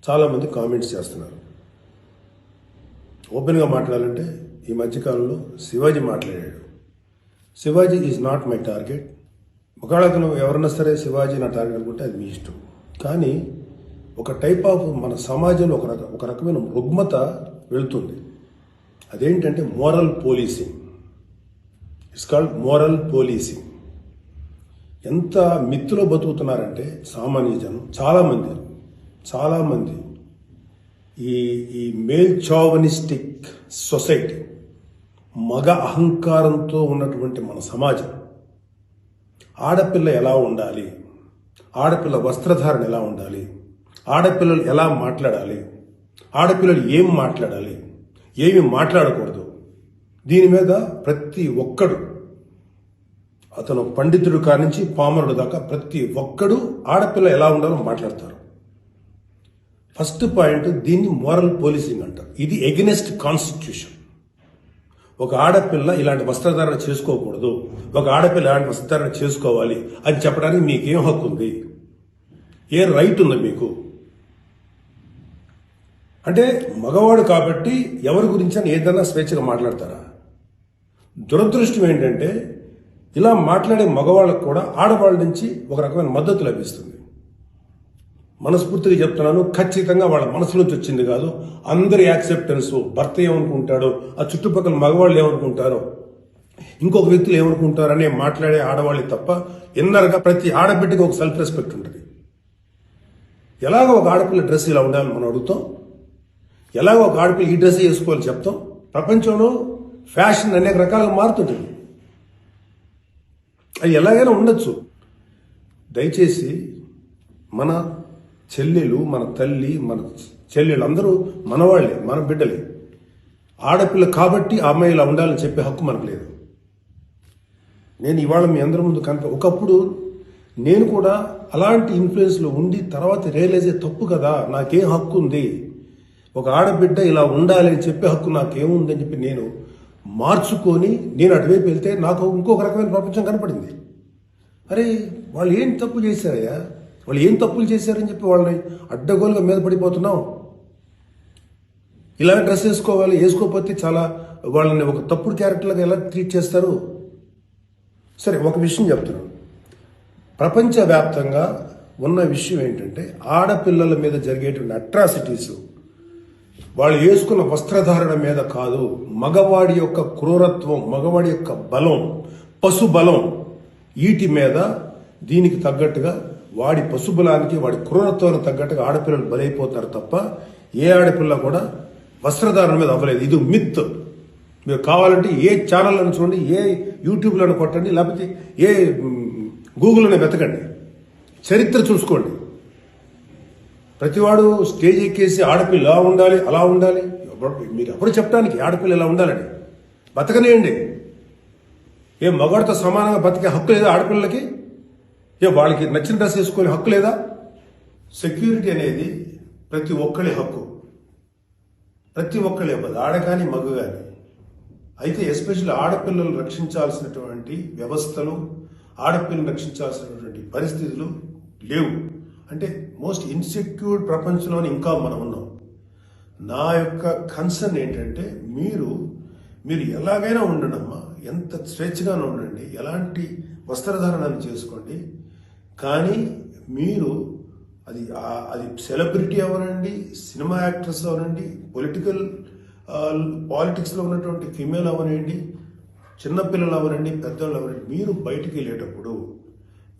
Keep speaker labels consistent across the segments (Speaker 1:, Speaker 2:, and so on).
Speaker 1: చాలామంది కామెంట్స్ చేస్తున్నారు. ఓపెన్గా మాట్లాడాలంటే ఈ మధ్యకాలంలో శివాజీ మాట్లాడాడు. Shivaji is not my target. ఒకవేళ అతను ఎవరన్నా సరే శివాజీ నా టార్గెట్ అనుకుంటే అది మీ ఇష్టం. కానీ ఒక టైప్ ఆఫ్ మన సమాజంలో ఒక రకమైన రుగ్మత వెళుతుంది. అదేంటంటే moral policing. It's called moral policing. ఎంత మిత్తులో బతుకుతున్నారంటే సామాన్య జనం చాలామంది ఈ మేల్ చావనిస్టిక్ సొసైటీ, మగ అహంకారంతో ఉన్నటువంటి మన సమాజం, ఆడపిల్ల ఎలా ఉండాలి, ఆడపిల్ల వస్త్రధారణ ఎలా ఉండాలి, ఆడపిల్లలు ఎలా మాట్లాడాలి, ఆడపిల్లలు ఏం మాట్లాడాలి, ఏమి మాట్లాడకూడదు, దీని మీద ప్రతి ఒక్కడు, అతను పండితుడు కానించి పామరుడు దాకా ప్రతి ఒక్కడు ఆడపిల్ల ఎలా ఉండాలో మాట్లాడతారు. ఫస్ట్ పాయింట్, దీన్ని మోరల్ పోలీసింగ్ అంటారు. ఇది ఎగెనెస్ట్ కాన్స్టిట్యూషన్. ఒక ఆడపిల్ల ఇలాంటి వస్త్రధారణ చేసుకోకూడదు, ఒక ఆడపిల్ల ఇలాంటి వస్త్రధారణ చేసుకోవాలి అని చెప్పడానికి మీకేం హక్కు ఉంది? ఏ రైట్ ఉంది మీకు? అంటే మగవాడు కాబట్టి ఎవరి గురించి అని ఏదైనా స్వేచ్ఛగా మాట్లాడతారా? దురదృష్టం ఏంటంటే ఇలా మాట్లాడే మగవాళ్ళకు కూడా ఆడవాళ్ళ నుంచి ఒక రకమైన మద్దతు లభిస్తుంది. మనస్ఫూర్తిగా చెప్తున్నాను, ఖచ్చితంగా వాళ్ళ మనసు నుంచి వచ్చింది కాదు. అందరి యాక్సెప్టెన్స్, భర్త ఏమనుకుంటాడో, ఆ చుట్టుపక్కల మగవాళ్ళు ఏమనుకుంటారో, ఇంకొక వ్యక్తులు ఏమనుకుంటారో అనే మాట్లాడే ఆడవాళ్ళే తప్ప ఇన్నర్గా ప్రతి ఆడబిడ్డకి ఒక సెల్ఫ్ రెస్పెక్ట్ ఉంటుంది. ఎలాగో ఒక ఆడపిల్ల డ్రెస్ ఇలా ఉండాలని మనం అడుగుతాం, ఎలాగో ఒక ఆడపిల్ల ఈ డ్రెస్ వేసుకోవాలి చెప్తాం. ప్రపంచంలో ఫ్యాషన్ అనేక రకాలుగా మారుతుంటుంది, అది ఎలాగైనా ఉండొచ్చు. దయచేసి మన చెల్లెలు, మన తల్లి, మన చెల్లెలు అందరూ మనవాళ్లే, మన బిడ్డలే. ఆడపిల్ల కాబట్టి ఆ అమ్మాయి ఇలా ఉండాలని చెప్పే హక్కు మనకు లేదు. నేను ఇవాళ మీ అందరి ముందు ఒకప్పుడు నేను కూడా అలాంటి ఇన్ఫ్లుయెన్స్లో ఉండి తర్వాత రియలైజ్ అయ్యే తప్పు కదా, నాకేం హక్కు ఉంది, ఒక ఆడబిడ్డ ఇలా ఉండాలి అని చెప్పే హక్కు నాకేముందని చెప్పి నేను మార్చుకొని నేను అటువైపు వెళ్తే నాకు ఇంకొక రకమైన ప్రపంచం కనపడింది. అరే వాళ్ళు ఏం తప్పు చేశారయ్యా, వాళ్ళు ఏం తప్పులు చేశారని చెప్పి వాళ్ళని అడ్డగోలుగా మీద పడిపోతున్నాం. ఇలా డ్రెస్ వేసుకోవాలి, వేసుకోకపోతే చాలా వాళ్ళని ఒక తప్పుడు క్యారెక్టర్లుగా ఎలా ట్రీట్ చేస్తారు? సరే, ఒక విషయం చెప్తున్నాను. ప్రపంచవ్యాప్తంగా ఉన్న విషయం ఏంటంటే ఆడపిల్లల మీద జరిగేటువంటి అట్రాసిటీస్ వాళ్ళు వేసుకున్న వస్త్రధారణ మీద కాదు, మగవాడి యొక్క క్రూరత్వం, మగవాడి యొక్క బలం, పశు బలం, వీటి మీద దీనికి తగ్గట్టుగా వాడి పశుబలానికి, వాడి క్రూరత్వానికి తగ్గట్టుగా ఆడపిల్లలు బలైపోతారు తప్ప ఏ ఆడపిల్ల కూడా వస్త్రధారణ మీద అవ్వలేదు. ఇది మిత్. మీరు కావాలంటే ఏ ఛానల్లను చూడండి, ఏ యూట్యూబ్లను కొట్టండి, లేకపోతే ఏ గూగుల్లోనే వెతకండి, చరిత్ర చూసుకోండి. ప్రతివాడు స్టేజ్ ఎక్కేసి ఆడపిల్ల ఇలా ఉండాలి, అలా ఉండాలి, మీరు ఎప్పుడు చెప్పడానికి ఆడపిల్ల ఇలా ఉండాలని? బతకనేయండి. ఏ మగవాడితో సమానంగా బతికే హక్కు లేదా ఆడపిల్లలకి? ఏ వాళ్ళకి నచ్చిన డ్రెస్ వేసుకునే హక్కు లేదా? సెక్యూరిటీ అనేది ప్రతి ఒక్కరి హక్కు, ప్రతి ఒక్కరి అవ్వదు, ఆడ కానీ మగ కానీ. అయితే ఎస్పెషల్లీ ఆడపిల్లలు రక్షించాల్సినటువంటి వ్యవస్థలు, ఆడపిల్లలు రక్షించాల్సినటువంటి పరిస్థితులు లేవు. అంటే మోస్ట్ ఇన్సెక్యూర్డ్ ప్రపంచంలోనే ఇంకా మనం ఉన్నాం. నా యొక్క కన్సర్న్ ఏంటంటే మీరు ఎలాగైనా ఉండండమ్మా, ఎంత స్వేచ్ఛగానే ఉండండి, ఎలాంటి వస్త్రధారణను చేసుకోండి. కానీ మీరు అది సెలబ్రిటీ అవనండి, సినిమా యాక్ట్రెస్ అవనండి, పాలిటిక్స్లో ఉన్నటువంటి ఫిమేల్ అవనండి, చిన్నపిల్లలు అవనండి, పెద్దవాళ్ళు అవనండి, మీరు బయటికి వెళ్ళేటప్పుడు,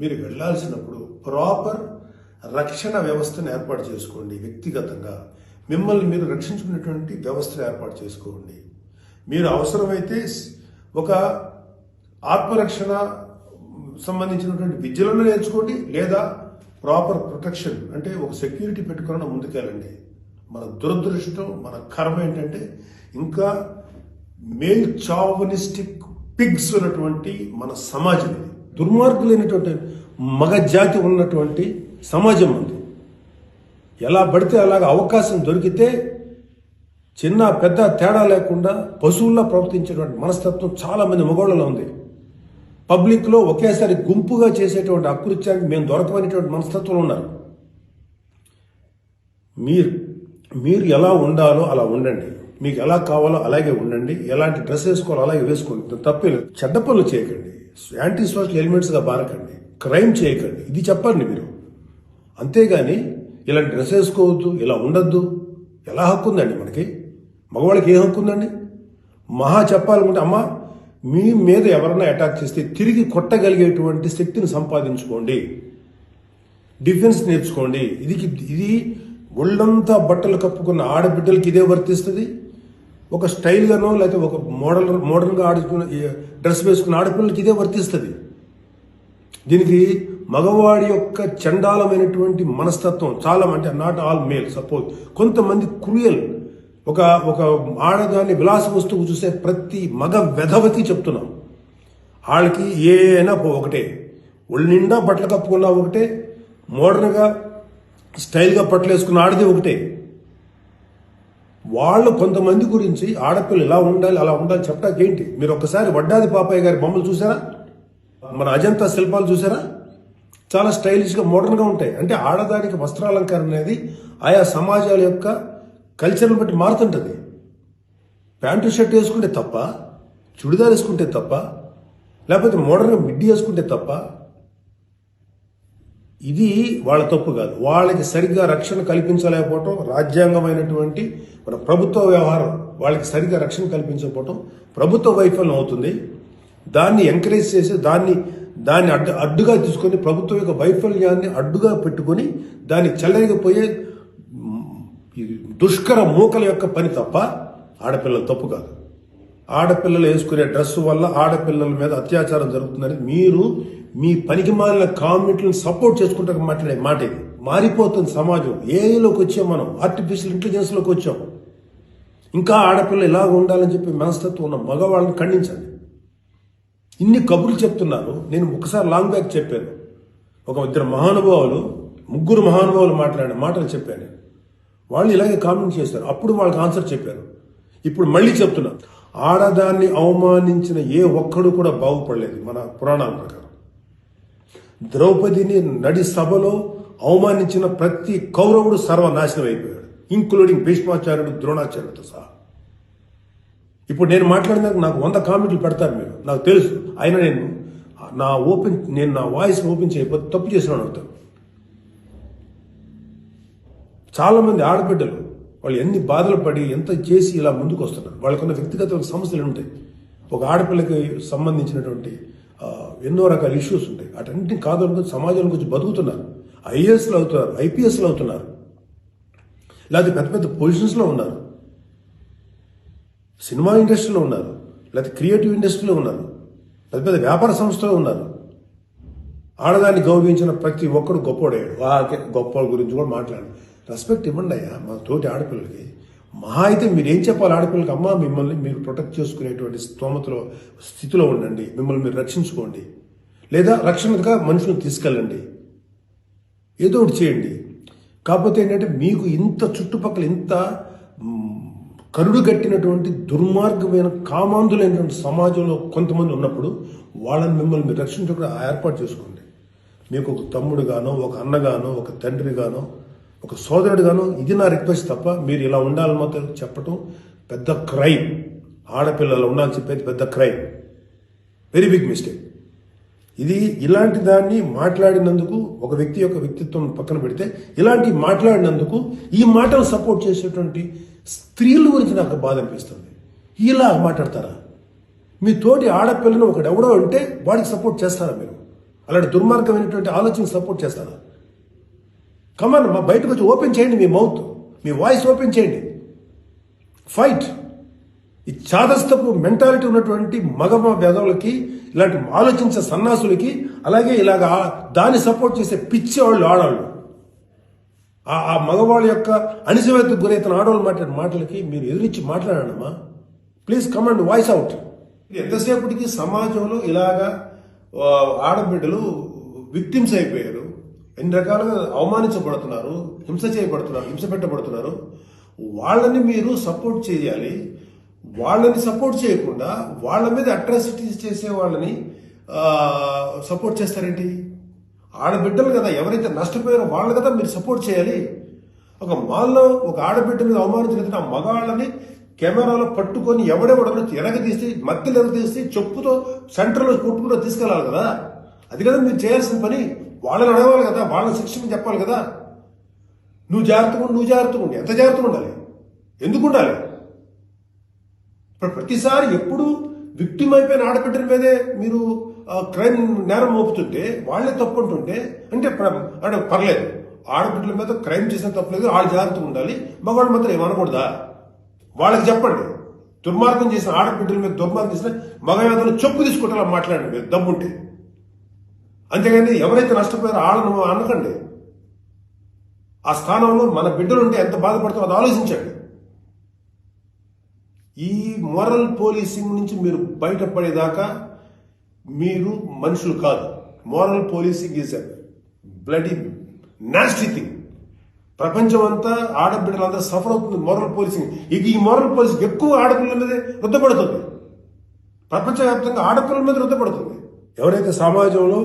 Speaker 1: మీరు వెళ్ళాల్సినప్పుడు ప్రాపర్ రక్షణ వ్యవస్థను ఏర్పాటు చేసుకోండి. వ్యక్తిగతంగా మిమ్మల్ని మీరు రక్షించుకునేటువంటి వ్యవస్థను ఏర్పాటు చేసుకోండి. మీరు అవసరమైతే ఒక ఆత్మరక్షణ సంబంధించినటువంటి విద్యలను నేర్చుకోండి, లేదా ప్రాపర్ ప్రొటెక్షన్ అంటే ఒక సెక్యూరిటీ పెట్టుకుని ముందుకెళ్ళండి. మన దురదృష్టం, మన కర్మ ఏంటంటే ఇంకా మేల్ చావనిస్టిక్ పిగ్స్ ఉన్నటువంటి మన సమాజం ఇది. దుర్మార్గులైనటువంటి మగ జాతి ఉన్నటువంటి సమాజం ఉంది. ఎలా పడితే అలాగ అవకాశం దొరికితే చిన్న పెద్ద తేడా లేకుండా పశువుల్లో ప్రవర్తించేటువంటి మనస్తత్వం చాలా మంది మగవాళ్ళలో ఉంది. పబ్లిక్లో ఒకేసారి గుంపుగా చేసేటువంటి అకృత్యానికి మేము దొరకమనేటువంటి మనస్తత్వంలో ఉన్నారు. మీరు మీరు ఎలా ఉండాలో అలా ఉండండి, మీకు ఎలా కావాలో అలాగే ఉండండి, ఎలాంటి డ్రెస్ వేసుకోవాలో అలాగే వేసుకోండి, తప్పే లేదు. చెడ్డ పనులు చేయకండి, యాంటీ సోషల్ ఎలిమెంట్స్గా బారకండి, క్రైమ్ చేయకండి, ఇది చెప్పండి మీరు. అంతేగాని ఇలాంటి డ్రెస్ వేసుకోవద్దు, ఇలా ఉండొద్దు, ఎలా హక్కు ఉందండి మనకి? మగవాళ్ళకి ఏ హక్కు ఉందండి? మహా చెప్పాలనుకుంటే అమ్మ మీ మీద ఎవరన్నా అటాక్ చేస్తే తిరిగి కొట్టగలిగేటువంటి శక్తిని సంపాదించుకోండి, డిఫెన్స్ నేర్చుకోండి. ఇది ఒళ్ళంతా బట్టలు కప్పుకున్న ఆడబిడ్డలకి ఇదే వర్తిస్తుంది. ఒక స్టైల్గానో లేకపోతే ఒక మోడర్న్గా ఆడుకున్న డ్రెస్ వేసుకున్న ఆడపిల్లలకి ఇదే వర్తిస్తుంది. దీనికి మగవాడి యొక్క చండాలమైనటువంటి మనస్తత్వం చాలా, అంటే నాట్ ఆల్ మేల్, సపోజ్ కొంతమంది క్రూయల్, ఒక ఆడదాన్ని విలాస వస్తువు చూసే ప్రతి మగ వెధవకి చెప్తున్నాం, వాళ్ళకి ఏనా ఒకటే, ఒళ్ళు నిండా బట్టలు కప్పుకున్నా ఒకటే, మోడర్న్గా స్టైల్గా బట్టలు వేసుకున్న ఆడది ఒకటే. వాళ్ళు కొంతమంది గురించి ఆడపిల్లలు ఇలా ఉండాలి అలా ఉండాలి చెప్పడానికి ఏంటి? మీరు ఒక్కసారి వడ్డాది పాపయ్య గారి బొమ్మలు చూసారా? మన అజంతా శిల్పాలు చూసారా? చాలా స్టైలిష్గా మోడర్న్గా ఉంటాయి. అంటే ఆడదానికి వస్త్రాలంకరణ అనేది ఆయా సమాజాల యొక్క కల్చర్ని బట్టి మారుతుంటుంది. ప్యాంటు షర్ట్ వేసుకుంటే తప్ప, చుడిదార్ వేసుకుంటే తప్ప, లేకపోతే మోడర్న్గా మిడ్డీ వేసుకుంటే తప్ప, ఇది వాళ్ళ తప్పు కాదు. వాళ్ళకి సరిగ్గా రక్షణ కల్పించలేకపోవటం, రాజ్యాంగమైనటువంటి మన ప్రభుత్వ వ్యవహారం వాళ్ళకి సరిగ్గా రక్షణ కల్పించకపోవటం ప్రభుత్వ వైఫల్యం అవుతుంది. దాన్ని ఎంకరేజ్ చేసి దాన్ని అడ్డుగా తీసుకొని ప్రభుత్వం యొక్క వైఫల్యాన్ని అడ్డుగా పెట్టుకొని దాన్ని చెల్లరిగిపోయే దుష్కర మూకల యొక్క పని తప్ప ఆడపిల్లల తప్పు కాదు. ఆడపిల్లలు వేసుకునే డ్రెస్సు వల్ల ఆడపిల్లల మీద అత్యాచారం జరుగుతుందని మీరు మీ పనికి మాలిన కామెంట్లను సపోర్ట్ చేసుకుంటారు మాట్లాడే మాట ఇది. మారిపోతుంది సమాజం. ఏఐలోకి వచ్చాం మనం, ఆర్టిఫిషియల్ ఇంటెలిజెన్స్లోకి వచ్చాం. ఇంకా ఆడపిల్ల ఇలాగ ఉండాలని చెప్పి మనస్తత్వం ఉన్న మగవాళ్ళని ఖండించండి. ఇన్ని కబుర్లు చెప్తున్నారు. నేను ఒకసారి లాంగ్ బ్యాక్ చెప్పాను, ముగ్గురు మహానుభావులు మాట్లాడిన మాటలు చెప్పాను. వాళ్ళు ఇలాగే కామెంట్ చేశారు, అప్పుడు వాళ్ళకి ఆన్సర్ చెప్పారు. ఇప్పుడు మళ్ళీ చెప్తున్నా, ఆడదాన్ని అవమానించిన ఏ ఒక్కడు కూడా బాగుపడలేదు మన పురాణాల ప్రకారం. ద్రౌపదిని నడి సభలో అవమానించిన ప్రతి కౌరవుడు సర్వనాశనం అయిపోయాడు, ఇంక్లూడింగ్ భీష్మాచార్యుడు, ద్రోణాచార్యుడితో సహా. ఇప్పుడు నేను మాట్లాడినాక నాకు 100 కామెంట్లు పెడతారు మీరు, నాకు తెలుసు. అయినా నేను నా వాయిస్ ఓపెన్ చేయకపోతే తప్పు చేసిన అవుతాను. చాలా మంది ఆడబిడ్డలు వాళ్ళు ఎన్ని బాధలు పడి ఎంత చేసి ఇలా ముందుకు వస్తున్నారు. వాళ్ళకున్న వ్యక్తిగత సమస్యలు ఉంటాయి. ఒక ఆడపిల్లకి సంబంధించినటువంటి ఎన్నో రకాల ఇష్యూస్ ఉంటాయి. అటన్నింటినీ కాదనుకుని సమాజంలో గురించి బతుకుతున్నారు. ఐఏఎస్లు అవుతున్నారు, ఐపీఎస్లు అవుతున్నారు, లేకపోతే పెద్ద పెద్ద పొజిషన్స్లో ఉన్నారు, సినిమా ఇండస్ట్రీలో ఉన్నారు, లేకపోతే క్రియేటివ్ ఇండస్ట్రీలో ఉన్నారు, పెద్ద పెద్ద వ్యాపార సంస్థలో ఉన్నారు. ఆడదాన్ని గౌరవించిన ప్రతి ఒక్కడు గొప్పోడయ్యాడు. గొప్ప గురించి కూడా మాట్లాడు. రెస్పెక్ట్ ఇవ్వండి అయ్యా మా తోటి ఆడపిల్లలకి. మహా అయితే మీరేం చెప్పాలి ఆడపిల్లలకి? అమ్మ మిమ్మల్ని మీరు ప్రొటెక్ట్ చేసుకునేటువంటి స్థితిలో ఉండండి, మిమ్మల్ని మీరు రక్షించుకోండి, లేదా రక్షణగా మనుషులను తీసుకెళ్ళండి, ఏదో ఒకటి చేయండి. కాకపోతే ఏంటంటే మీకు ఇంత చుట్టుపక్కల ఇంత కరుడు కట్టినటువంటి దుర్మార్గమైన కామాంధులైనటువంటి సమాజంలో కొంతమంది ఉన్నప్పుడు వాళ్ళని మిమ్మల్ని మీరు రక్షించకుండా ఏర్పాటు చేసుకోండి. మీకు ఒక తమ్ముడుగానో, ఒక అన్నగానో, ఒక తండ్రిగానో, ఒక సోదరుడుగానో ఇది నా రిక్వెస్ట్ తప్ప మీరు ఇలా ఉండాలని మాత్రం చెప్పటం పెద్ద క్రైమ్. ఆడపిల్లలు ఉండాలని చెప్పేది పెద్ద క్రైమ్, వెరీ బిగ్ మిస్టేక్. ఇలాంటి దాన్ని మాట్లాడినందుకు ఒక వ్యక్తి యొక్క వ్యక్తిత్వం పక్కన పెడితే, ఇలాంటి మాట్లాడినందుకు ఈ మాటలు సపోర్ట్ చేసేటువంటి స్త్రీల గురించి నాకు బాధ అనిపిస్తుంది. ఇలా మాట్లాడతారా? మీ తోటి ఆడపిల్లను ఒకడెవడో అంటే వాడికి సపోర్ట్ చేస్తారా మీరు? అలాంటి దుర్మార్గమైనటువంటి ఆలోచన సపోర్ట్ చేస్తారా? కమాన్, బయటకు వచ్చి ఓపెన్ చేయండి మీ మౌత్, మీ వాయిస్ ఓపెన్ చేయండి, ఫైట్. ఈ చాదస్తపు మెంటాలిటీ ఉన్నటువంటి వెధవులకి, ఇలాంటి ఆలోచించే సన్నాసులకి, అలాగే ఇలాగ దాన్ని సపోర్ట్ చేసే పిచ్చి వాళ్ళు ఆడవాళ్ళు, ఆ మగవాళ్ళ యొక్క అణిచివేతకు గురైతున్న ఆడవాళ్ళు మాట్లాడే మాటలకి మీరు ఎదురించి మాట్లాడమ్మా. Please command voice out. ఎంతసేపటికి సమాజంలో ఇలాగా ఆడబిడ్డలు విక్టిమ్స్ అయిపోయారు, ఎన్ని రకాలుగా అవమానించబడుతున్నారు, హింస పెట్టబడుతున్నారు. వాళ్ళని మీరు సపోర్ట్ చేయాలి. వాళ్ళని సపోర్ట్ చేయకుండా వాళ్ళ మీద అట్రాసిటీస్ చేసే వాళ్ళని సపోర్ట్ చేస్తారేంటి? ఆడబిడ్డలు కదా, ఎవరైతే నష్టపోయారో వాళ్ళు కదా మీరు సపోర్ట్ చేయాలి. ఒక మాల్లో ఒక ఆడబిడ్డ మీద అవమానించిన ఆ మగాళ్ళని కెమెరాలో పట్టుకొని ఎవడెవడో ఎరగదీసి మధ్యలో ఎరగదీసి చెప్పుతో సెంటర్లో కొట్టుకుంటూ తీసుకెళ్ళాలి కదా. అది కదా మీరు చేయాల్సిన పని. వాళ్ళని అడగాలి కదా, వాళ్ళని శిక్షణ చెప్పాలి కదా. నువ్వు జాగ్రత్తగా ఉండి ఎంత జాగ్రత్తగా ఉండాలి, ఎందుకు ఉండాలి? ఇప్పుడు ప్రతిసారి ఎప్పుడు విక్టిమ్ అయిపోయిన ఆడబిడ్డల మీదే మీరు క్రైమ్ నేరం మోపుతుంటే, వాళ్ళే తప్పు అంటుంటే అంటే పర్లేదు, ఆడబిడ్డల మీద క్రైమ్ చేసిన తప్పలేదు, వాళ్ళు జాగ్రత్తగా ఉండాలి, మగవాళ్ళు మాత్రం ఏమనకూడదా? వాళ్ళకి చెప్పండి. దుర్మార్గం చేసిన ఆడబిడ్డల మీద దుర్మార్గం చేసిన మగవేదలు చెప్పు తీసుకుంటారా మాట్లాడండి మీరు దమ్ముంటే. అంతేగాని ఎవరైతే నష్టపోయారో వాళ్ళను అనకండి. ఆ స్థానంలో మన బిడ్డలు ఉంటే ఎంత బాధపడుతుందో అది ఆలోచించండి. ఈ మోరల్ పోలీసింగ్ నుంచి మీరు బయటపడేదాకా మీరు మనుషులు కాదు. Moral policing is a bloody nasty thing. ప్రపంచం అంతా ఆడబిడ్డలంతా సఫర్ అవుతుంది మోరల్ పోలీసింగ్. ఈ మోరల్ పోలీసింగ్ ఎక్కువ ఆడపిల్లల మీదే రుద్దపడుతుంది. ప్రపంచవ్యాప్తంగా ఆడపిల్లల మీద రుద్దపడుతుంది. ఎవరైతే సమాజంలో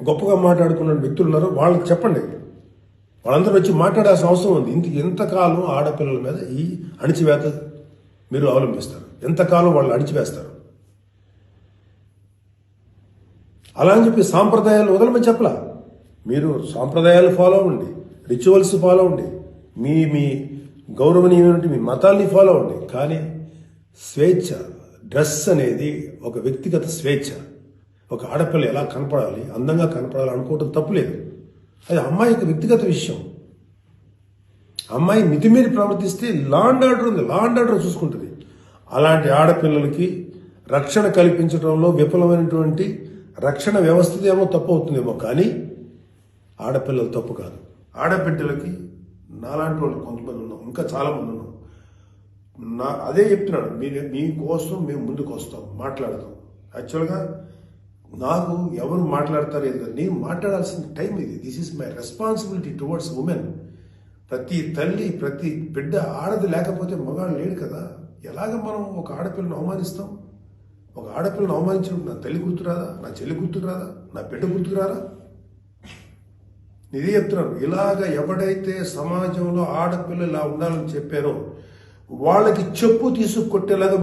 Speaker 1: గొప్పగా మాట్లాడుకున్న వ్యక్తులు ఉన్నారో వాళ్ళకి చెప్పండి. వాళ్ళందరూ వచ్చి మాట్లాడాల్సిన అవసరం ఉంది. ఎంతకాలం ఆడపిల్లల మీద ఈ అణిచివేత మీరు అవలంబిస్తారు? ఎంతకాలం వాళ్ళు అణిచివేస్తారు? అలా అని చెప్పి సాంప్రదాయాలు వదలమని చెప్పలా. మీరు సాంప్రదాయాలు ఫాలో అవ్వండి, రిచువల్స్ ఫాలో అవ్వండి, మీ గౌరవనీయమైన మీ మతాల్ని ఫాలో అవ్వండి. కానీ స్వేచ్ఛ, డ్రెస్ అనేది ఒక వ్యక్తిగత స్వేచ్ఛ. ఒక ఆడపిల్ల ఎలా కనపడాలి, అందంగా కనపడాలి అనుకోవటం తప్పులేదు. అది అమ్మాయి యొక్క వ్యక్తిగత విషయం. అమ్మాయి మితిమీరి ప్రవర్తిస్తే లా అండ్ ఆర్డర్ ఉంది, లా అండ్ ఆర్డర్ చూసుకుంటుంది. అలాంటి ఆడపిల్లలకి రక్షణ కల్పించడంలో విఫలమైనటువంటి రక్షణ వ్యవస్థ ఏమో తప్పు అవుతుందేమో, కానీ ఆడపిల్లలు తప్పు కాదు. ఆడబిడ్డలకి నాలాంటి వాళ్ళు కొంతమంది ఉన్నాం, ఇంకా చాలా మంది ఉన్నాం. అదే చెప్తున్నాడు, మీకోసం మేము ముందుకు వస్తాం, మాట్లాడతాం. యాక్చువల్గా నాకు ఎవరు మాట్లాడతారు ఏదో, నేను మాట్లాడాల్సిన టైం ఇది. This is my responsibility towards women. ప్రతి తల్లి, ప్రతి బిడ్డ ఆడది లేకపోతే మగాడు లేడు కదా. ఎలాగ మనం ఒక ఆడపిల్లను అవమానిస్తాం? ఒక ఆడపిల్లను అవమానించినప్పుడు నా తల్లి గుర్తురాదా, నా చెల్లి గుర్తుకురాదా, నా బిడ్డ గుర్తుకురారా? ఇదే చెప్తున్నాను. ఇలాగ ఎవడైతే సమాజంలో ఆడపిల్లలు ఇలా ఉండాలని చెప్పారో వాళ్ళకి చెప్పు తీసుకొట్టేలాగా